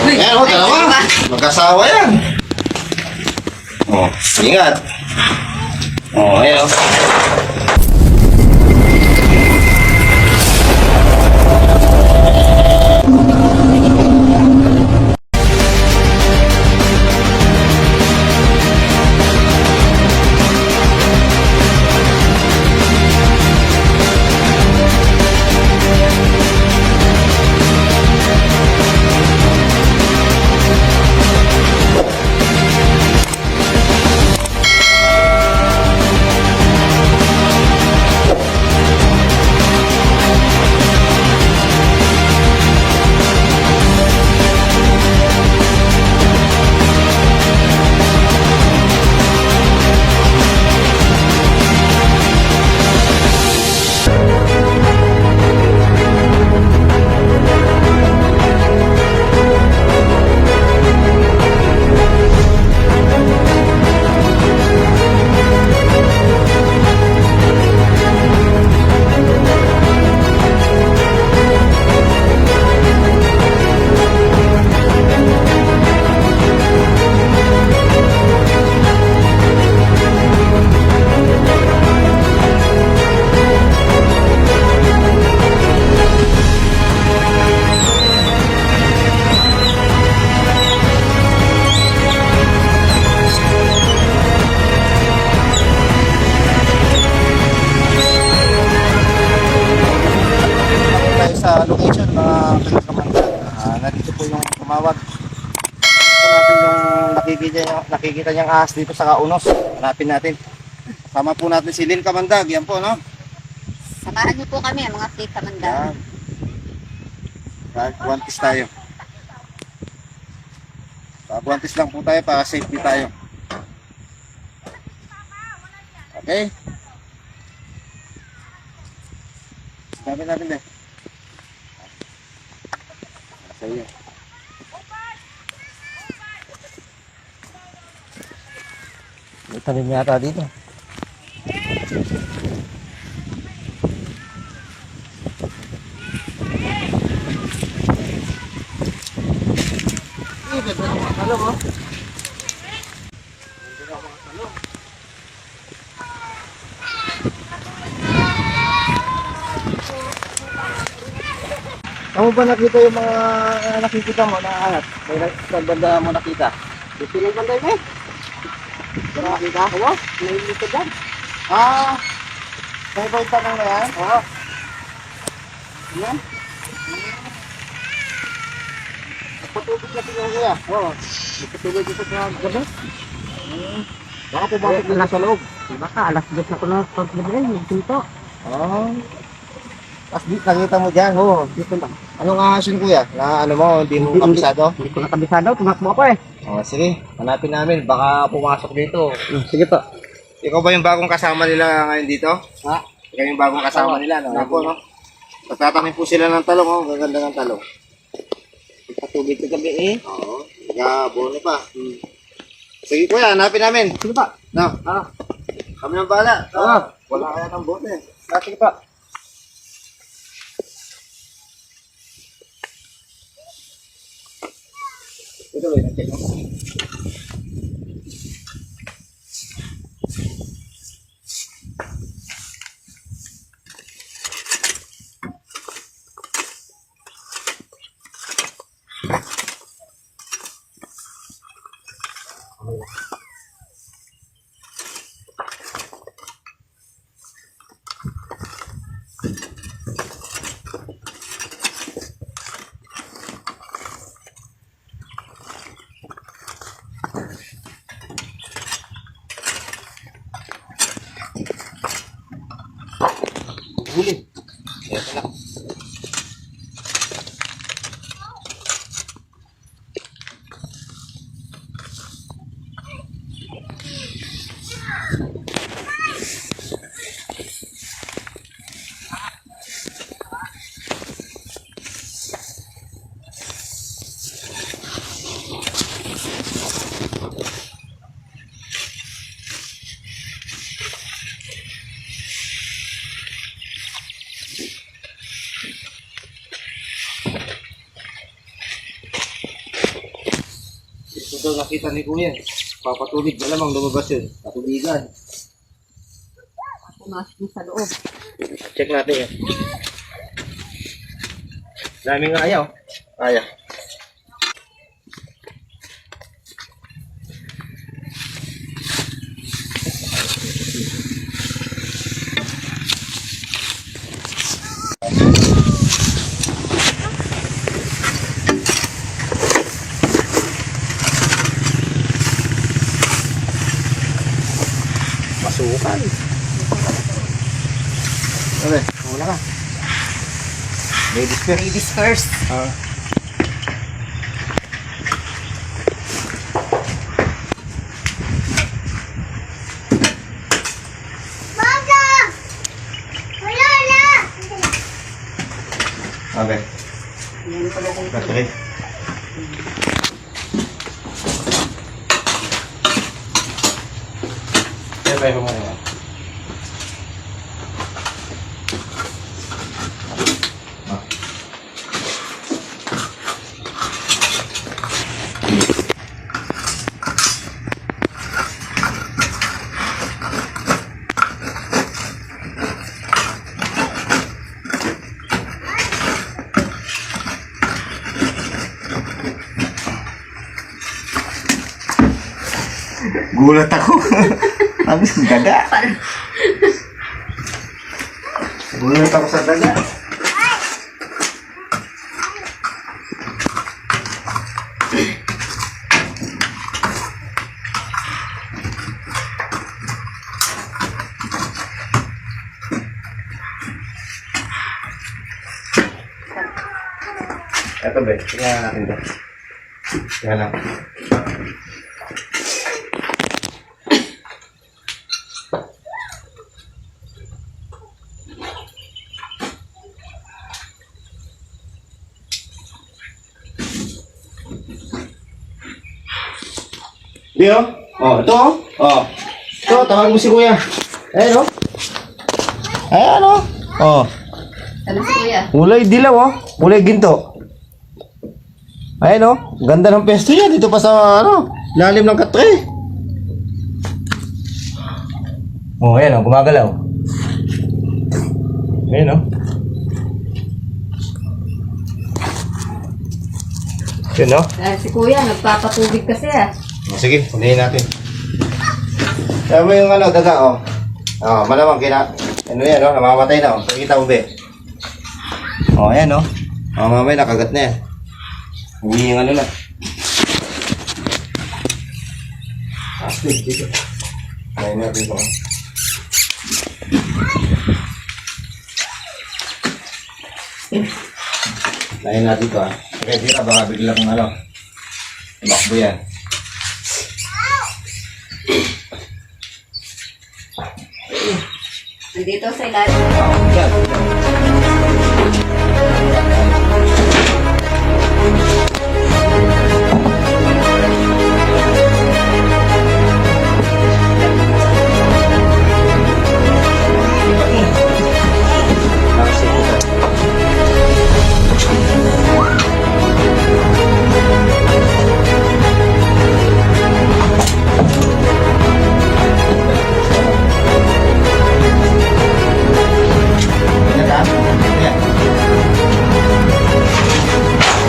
Ayan, dalawa. Mag-asawa yan. Ingat. Ayan, sa location mga kamandag. Nandito po yung tumawag. Ito natin yung nakikita niyang ahas dito sa Kaunos. Hanapin natin. Kasama po natin si Lynn Kamandag. Yan po, no? Samahan niyo po kami, mga tita Kamandag. Buwantis tayo. Buwantis lang po tayo para safety tayo. Okay? Sabi natin din. Sa'yo. May tanim yata dito. Ganda ng mga talong, oh. Ganda ng mga talong. Saan mo ba nakita yung mga nakikita mo na ahat? May banda mo nakita? Dito yung banda yun eh. Saan nakita? Oo, may dito dyan. May bait tanong na yan? Oo. Yan? Nagpatubig na tingnan ko yan. Oo. Nagpatubig dito sa gabi. Baka pumasok na sa loob. Baka alas 10 ako na pag-libre, dito. Oo. Tapos nakita mo dyan, oo. Dito lang. Anong ahasin kuya? Na ano mo, hindi mo kabisado? Hindi ko nakabisado, tumakbo ako eh. Sige, hanapin namin. Baka pumasok dito. Sige po. Ikaw ba yung bagong kasama nila ngayon dito? Ha? Ikaw yung bagong kasama nila, no? Ako, no? Pagtatanim po sila ng talong, oh. Gaganda ng talong. Patubig ka gabi eh. Oo. Nag-abono pa. Sige kuya, hanapin namin. Sige pa. No? Kami ang bahala. Wala kaya ng bote. Sige pa. Ito ba yung check mo? Huli. Ito na. daw nakita ni Kuya. Papatubig, malamang lumabas yun. Patubigan. Pumasok mo sa loob. Check natin yan. Daming ayaw. Ayaw. Masukan. Okay, wala ka. Ladies first. Ladies first. Okay. Okay. Kaya tayo kumaya. Gulat ako. Habis daga. Gulat ako sa daga. Ito ba? Tingnan natin ito. Tingnan lang. Di oh. Oh, ito oh. Oh. Ito, tawag mo si Kuya. Ayan oh. Ayan oh. Oh. Ano si Kuya? Kulay dilaw oh. Kulay ginto. Ayan oh. Ganda ng pesto niya. Dito pa sa ano, lalim ng katre. Oh, ayan oh. Gumagalaw. Ayan oh. Yun oh. Si Kuya, nagpapatubig kasi ah. Sige, ulihin natin. Kaya mo yung ano, daga, oh. Oh, malamang ano yan, oh, namamatay na, oh. Pakita mo, be. Oh, ayan, oh. Oh, mamaya, nakagat na yan. Hindi yung ano na. Astig, dito. Ayan natin ito, oh. Ayan natin ito, ah. Okay, dito, baka biglang, ano, tumakbo yan. Nandito sa ilalim. Yan.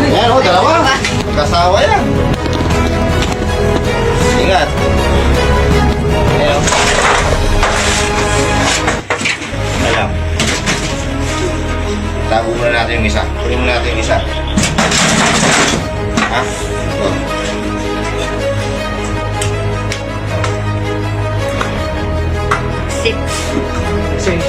Yan oh, dalawa. Magkasawa yan. Ingat. Ayan oh. Ayan. Tago muna natin yung isa. Kunin muna natin yung isa. Ha? Oh. Sip. Sige.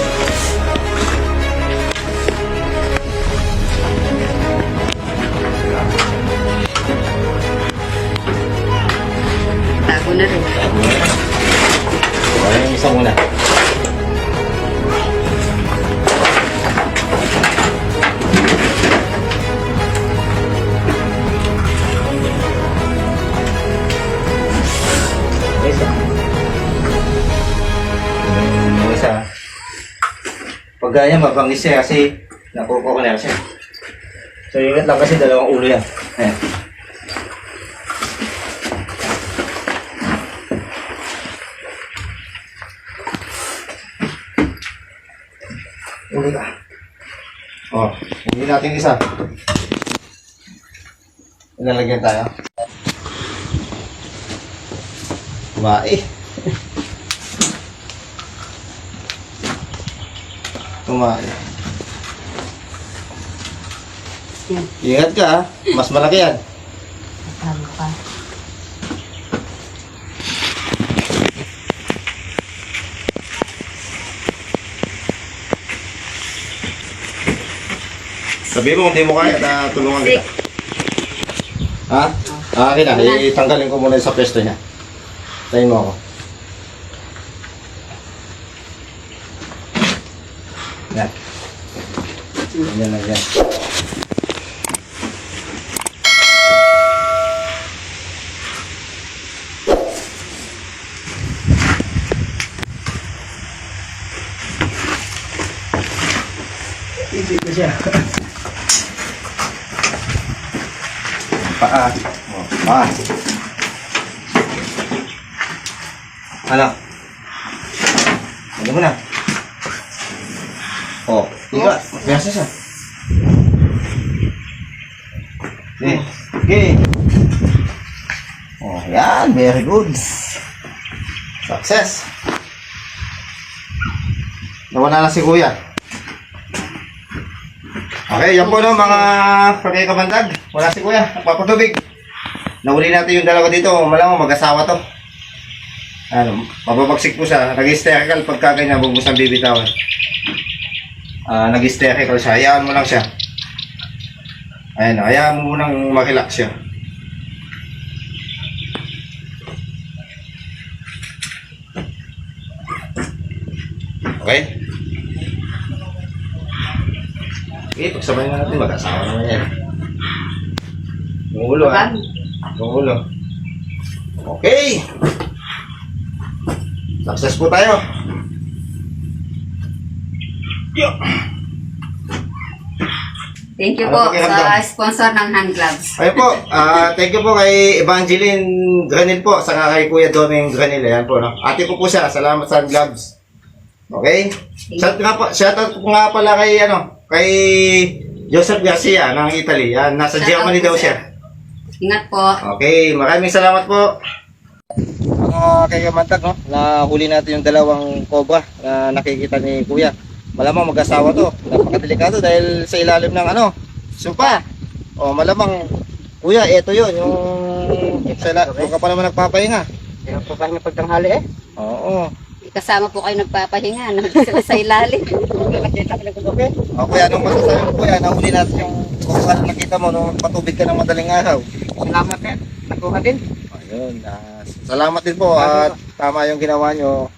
Tago na rin. Ayan yung isa muna. Isa. Yung isa. Pag ganyan, mabangis siya kasi nakukuha ko na siya. So, ingat lang kasi dalawang ulo yan. Ayan. halika. Oh, hindi natin isa. Ilalagyan tayo. Tumae. Tumae. Ingat ka ha. Mas malaki yan. Tama ka. Sabihin mo kung di mo kaya na tulungan kita. Ha? Akin na. Itanggalin ko muna sa pwesto niya. Tayin mo ako. Yan. Yan lang yan. Hindi ko siya. Paa. Oh, paa. Ano? Ano mo na? Oh, tiga. Biasa siya. Okay. Okay. Oh, yan. Very good. Success. Nawala na si Kuya. Okay, yan po no mga pagkakabandag. Wala si Kuya, nagpapatubig. Nahuli natin yung dalawa dito, malamang mag-asawa to. Ano, mababagsik po siya. Nag-hysterical pagka ganyan, huwag mo siyang bibitawan. Nag-hysterical siya, hayaan mo lang siya. Ayan, hayaan mo munang makilak siya. Okay? Okay, pagsabay na natin, mag-asawa naman yan. Yung ulo ha. Yung ulo. Okay. Success po tayo. Yo. Thank you Ano po po kailangan? sa sponsor ng hand gloves. Ayun po, thank you po kay Evangeline Granil po, saka kay Kuya Doming Granil. Ayan po, no? Ate ko po siya, salamat sa gloves. Okay? Shoutout po nga pala kay, kay Joseph Garcia ng Italy. Yan, nasa Shoutout Germany po, daw sir. siya. Ingat po. Okay, maraming salamat po. Kay Mantag, no? Nahuli natin yung dalawang cobra na nakikita ni Kuya. Malamang mag-asawa to. Napakadelikado dahil sa ilalim ng sumpa. O malamang, Kuya, eto yun. Yung ka pa naman nagpapahinga. Kaya po kanya pagtanghali eh. Oo. Kasama po kayo nagpapahinga. Sila sa ilalim. Nakita ko lang kung okay. Okay, anong masasabi mo, Kuya? Nahuli natin yung cobra na nakita mo nung patubig ka ng madaling araw. Salamat eh. Nakuha din. Ayun, salamat din po at tama yung ginawa nyo.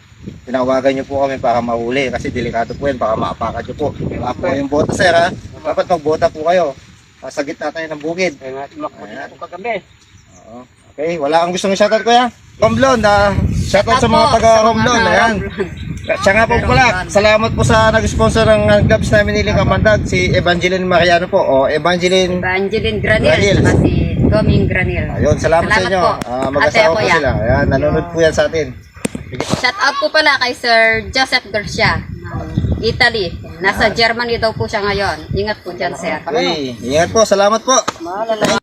Tinawagan nyo po kami para mahuli kasi delikado po yan, baka maapakan nyo po. Wala po yung bota, sir, ha? Dapat magbota po kayo. Sa gitna tayo ng bukid. Kaya nga tumakbo din ako kagabi. Oo. Okay, wala kang gustong shoutout, Kuya? Romblon, shoutout sa mga Shoutout po taga sa mga Romblon. Ayan. Siya nga po pala, salamat po sa nag-sponsor ng gloves namin nila Kamandag, si Evangeline Mariano po, o Evangeline. Evangeline Granil. Granil. Saka si Doming Granil. Ayun, salamat sa inyo. po. Mag-asawa Ate, po Kuya. sila. Ayan, nanonood po yan sa atin. Shout out po pala kay Sir Joseph Garcia ng Italy. Nasa Germany daw po siya ngayon. Ingat po dyan, sir. Okay, ingat po, salamat po. Maalala.